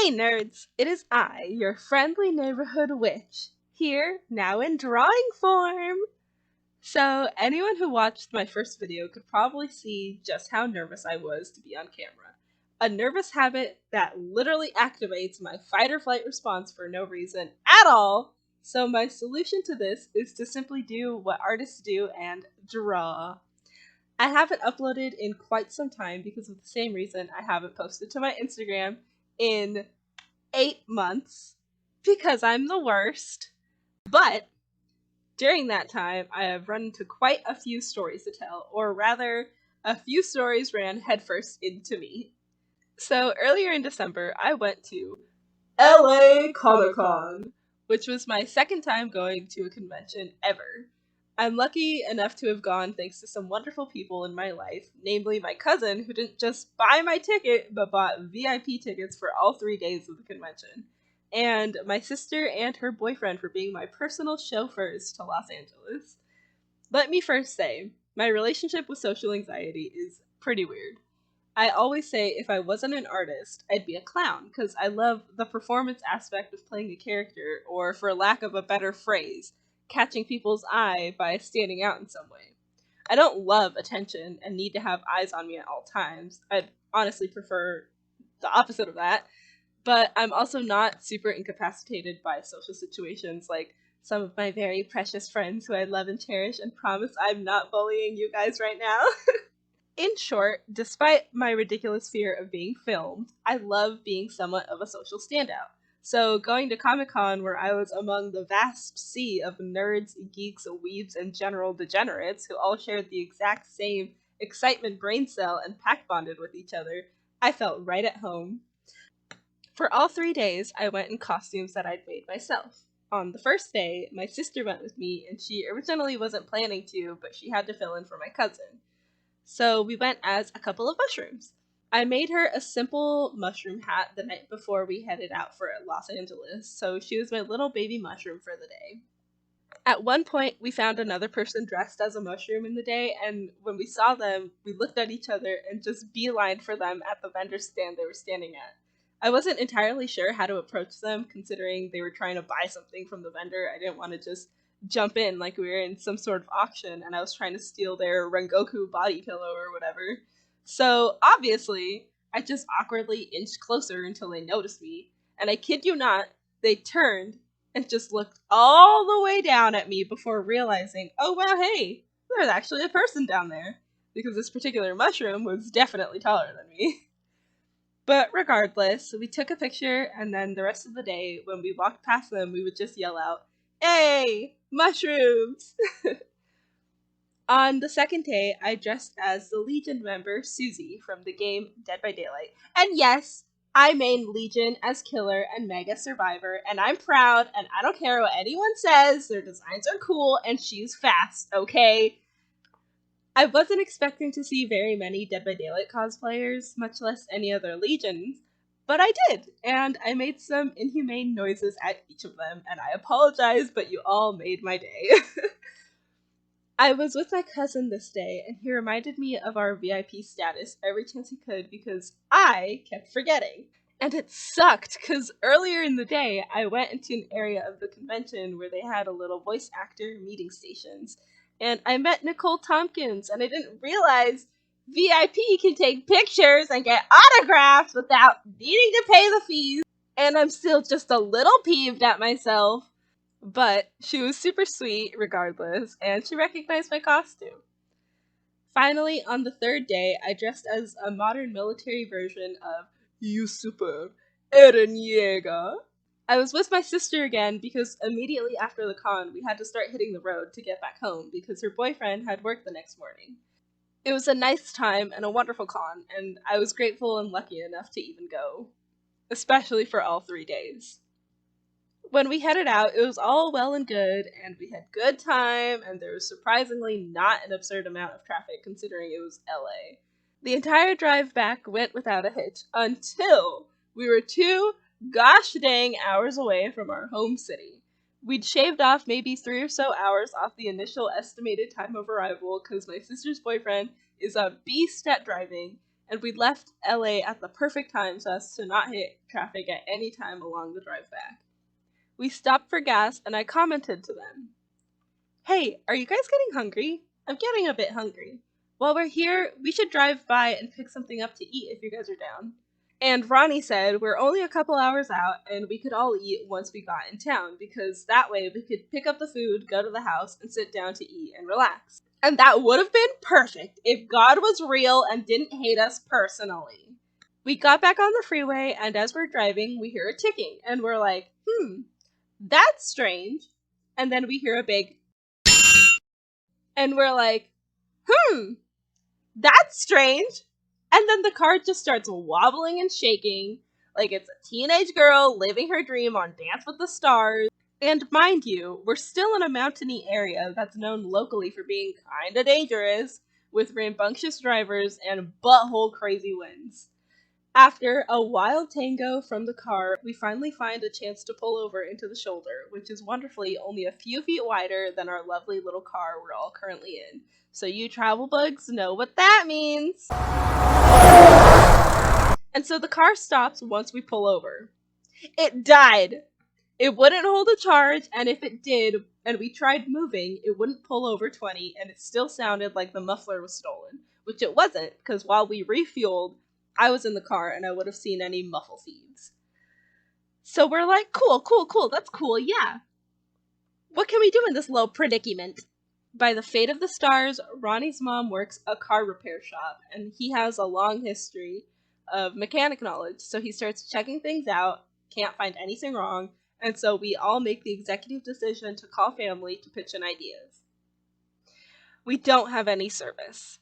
Hey nerds, it is I, your friendly neighborhood witch, here, now in drawing form! So, anyone who watched my first video could probably see just how nervous I was to be on camera. A nervous habit that literally activates my fight or flight response for no reason at all, so my solution to this is to simply do what artists do and draw. I haven't uploaded in quite some time because of the same reason I haven't posted to my Instagram in 8 months, because I'm the worst. But during that time, I have run into quite a few stories to tell, or rather, a few stories ran headfirst into me. So earlier in December, I went to LA Comic-Con, which was my second time going to a convention ever. I'm lucky enough to have gone thanks to some wonderful people in my life, namely my cousin, who didn't just buy my ticket, but bought VIP tickets for all 3 days of the convention, and my sister and her boyfriend for being my personal chauffeurs to Los Angeles. Let me first say, my relationship with social anxiety is pretty weird. I always say if I wasn't an artist, I'd be a clown, because I love the performance aspect of playing a character, or for lack of a better phrase, catching people's eye by standing out in some way. I don't love attention and need to have eyes on me at all times. I'd honestly prefer the opposite of that, but I'm also not super incapacitated by social situations like some of my very precious friends who I love and cherish, and promise I'm not bullying you guys right now. In short, despite my ridiculous fear of being filmed, I love being somewhat of a social standout. So going to Comic-Con, where I was among the vast sea of nerds, geeks, weebs, and general degenerates who all shared the exact same excitement brain cell and pack bonded with each other, I felt right at home. For all 3 days, I went in costumes that I'd made myself. On the first day, my sister went with me, and she originally wasn't planning to, but she had to fill in for my cousin. So we went as a couple of mushrooms. I made her a simple mushroom hat the night before we headed out for Los Angeles, so she was my little baby mushroom for the day. At one point, we found another person dressed as a mushroom in the day, and when we saw them, we looked at each other and just beelined for them at the vendor stand they were standing at. I wasn't entirely sure how to approach them, considering they were trying to buy something from the vendor. I didn't want to just jump in like we were in some sort of auction and I was trying to steal their Rengoku body pillow or whatever. So, obviously, I just awkwardly inched closer until they noticed me, and I kid you not, they turned and just looked all the way down at me before realizing, oh wow, hey, there's actually a person down there, because this particular mushroom was definitely taller than me. But regardless, we took a picture, and then the rest of the day, when we walked past them, we would just yell out, "Hey, mushrooms!" On the second day, I dressed as the Legion member Susie from the game Dead by Daylight. And yes, I main Legion as Killer and Mega Survivor, and I'm proud, and I don't care what anyone says, their designs are cool, and she's fast, okay? I wasn't expecting to see very many Dead by Daylight cosplayers, much less any other Legions, but I did, and I made some inhumane noises at each of them, and I apologize, but you all made my day. I was with my cousin this day, and he reminded me of our VIP status every chance he could because I kept forgetting. And it sucked, because earlier in the day, I went into an area of the convention where they had a little voice actor meeting stations, and I met Nicole Tompkins, and I didn't realize VIP can take pictures and get autographs without needing to pay the fees, and I'm still just a little peeved at myself. But she was super sweet regardless, and she recognized my costume. Finally, on the third day, I dressed as a modern military version of You Super Eren Yeager. I was with my sister again because immediately after the con, we had to start hitting the road to get back home because her boyfriend had work the next morning. It was a nice time and a wonderful con, and I was grateful and lucky enough to even go, especially for all 3 days. When we headed out, it was all well and good, and we had good time, and there was surprisingly not an absurd amount of traffic considering it was LA. The entire drive back went without a hitch until we were 2 gosh dang hours away from our home city. We'd shaved off maybe 3 or so hours off the initial estimated time of arrival because my sister's boyfriend is a beast at driving, and we left LA at the perfect time so as to not hit traffic at any time along the drive back. We stopped for gas, and I commented to them, "Hey, are you guys getting hungry? I'm getting a bit hungry. While we're here, we should drive by and pick something up to eat if you guys are down." And Ronnie said we're only a couple hours out and we could all eat once we got in town, because that way we could pick up the food, go to the house, and sit down to eat and relax. And that would have been perfect if God was real and didn't hate us personally. We got back on the freeway, and as we're driving, we hear a ticking, and we're like, that's strange. And then we hear a big and we're like, that's strange. And then the car just starts wobbling and shaking like it's a teenage girl living her dream on Dance with the Stars. And mind you, we're still in a mountainy area that's known locally for being kinda dangerous, with rambunctious drivers and butthole crazy winds. After a wild tango from the car, we finally find a chance to pull over into the shoulder, which is wonderfully only a few feet wider than our lovely little car we're all currently in. So you travel bugs know what that means! And so the car stops once we pull over. It died! It wouldn't hold a charge, and if it did, and we tried moving, it wouldn't pull over 20, and it still sounded like the muffler was stolen. Which it wasn't, because while we refueled, I was in the car and I would have seen any muffle thieves. So we're like, cool, that's cool, yeah. What can we do in this little predicament? By the fate of the stars, Ronnie's mom works a car repair shop, and he has a long history of mechanic knowledge, so he starts checking things out, can't find anything wrong, and so we all make the executive decision to call family to pitch in ideas. We don't have any service.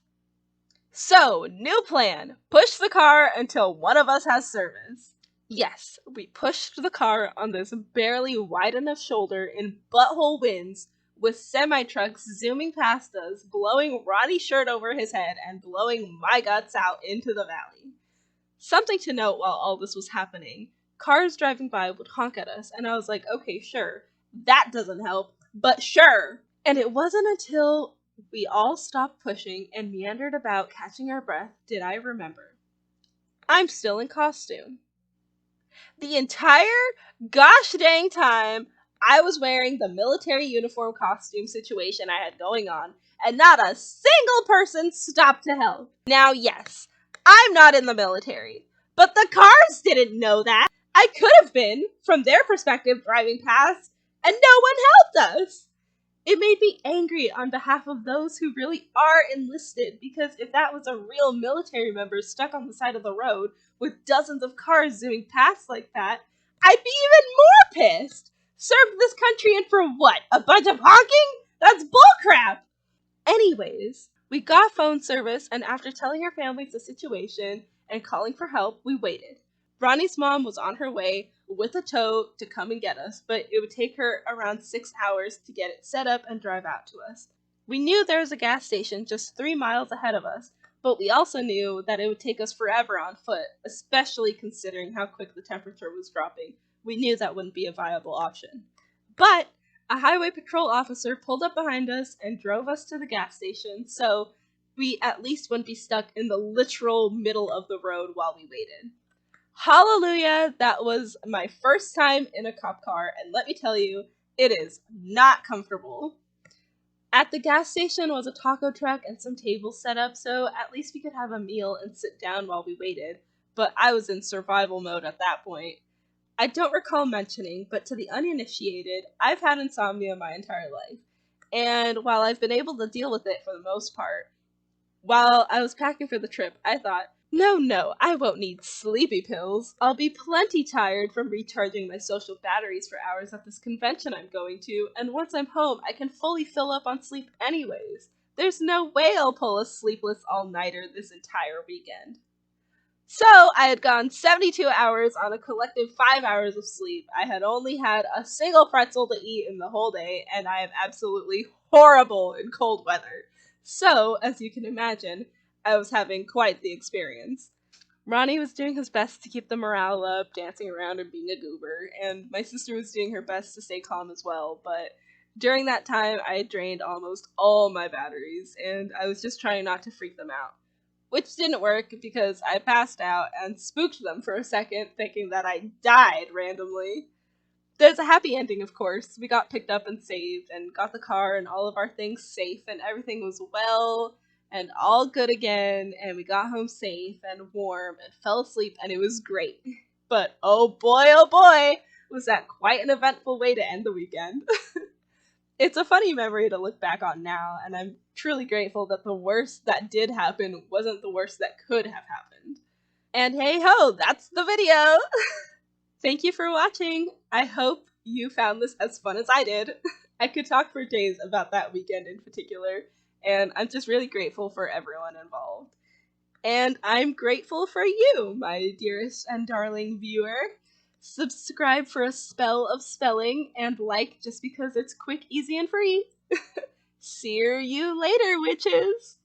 So, new plan, push the car until one of us has service. Yes, we pushed the car on this barely wide enough shoulder in butthole winds, with semi-trucks zooming past us, blowing Ronnie's shirt over his head and blowing my guts out into the valley. Something to note while all this was happening, cars driving by would honk at us, and I was like, okay, sure, that doesn't help, but sure. And it wasn't until we all stopped pushing and meandered about catching our breath did I remember. I'm still in costume. The entire gosh dang time I was wearing the military uniform costume situation I had going on, and not a single person stopped to help. Now, yes, I'm not in the military, but the cars didn't know that. I could have been, from their perspective, driving past, and no one helped us. It made me angry on behalf of those who really are enlisted, because if that was a real military member stuck on the side of the road with dozens of cars zooming past like that, I'd be even more pissed. Served this country in for what? A bunch of honking? That's bullcrap! Anyways, we got phone service, and after telling our families the situation and calling for help, we waited. Ronnie's mom was on her way with a tow to come and get us, but it would take her around 6 hours to get it set up and drive out to us. We knew there was a gas station just 3 miles ahead of us, but we also knew that it would take us forever on foot, especially considering how quick the temperature was dropping. We knew that wouldn't be a viable option. But a highway patrol officer pulled up behind us and drove us to the gas station, so we at least wouldn't be stuck in the literal middle of the road while we waited. Hallelujah, that was my first time in a cop car, and let me tell you, it is not comfortable. At the gas station was a taco truck and some tables set up, so at least we could have a meal and sit down while we waited, but I was in survival mode at that point. I don't recall mentioning, but to the uninitiated, I've had insomnia my entire life, and while I've been able to deal with it for the most part, while I was packing for the trip, I thought, no, I won't need sleepy pills. I'll be plenty tired from recharging my social batteries for hours at this convention I'm going to, and once I'm home, I can fully fill up on sleep anyways. There's no way I'll pull a sleepless all-nighter this entire weekend. So, I had gone 72 hours on a collective 5 hours of sleep. I had only had a single pretzel to eat in the whole day, and I am absolutely horrible in cold weather. So, as you can imagine, I was having quite the experience. Ronnie was doing his best to keep the morale up, dancing around and being a goober, and my sister was doing her best to stay calm as well, but during that time, I had drained almost all my batteries, and I was just trying not to freak them out. which didn't work because I passed out and spooked them for a second, thinking that I died randomly. There's a happy ending, of course. We got picked up and saved and got the car and all of our things safe, and everything was well and all good again, and we got home safe and warm and fell asleep, and it was great. But oh boy, was that quite an eventful way to end the weekend. It's a funny memory to look back on now, and I'm truly grateful that the worst that did happen wasn't the worst that could have happened. And hey ho, that's the video! Thank you for watching! I hope you found this as fun as I did. I could talk for days about that weekend in particular, and I'm just really grateful for everyone involved. And I'm grateful for you, my dearest and darling viewer. Subscribe for a spell of spelling, and like just because it's quick, easy, and free. See you later, witches!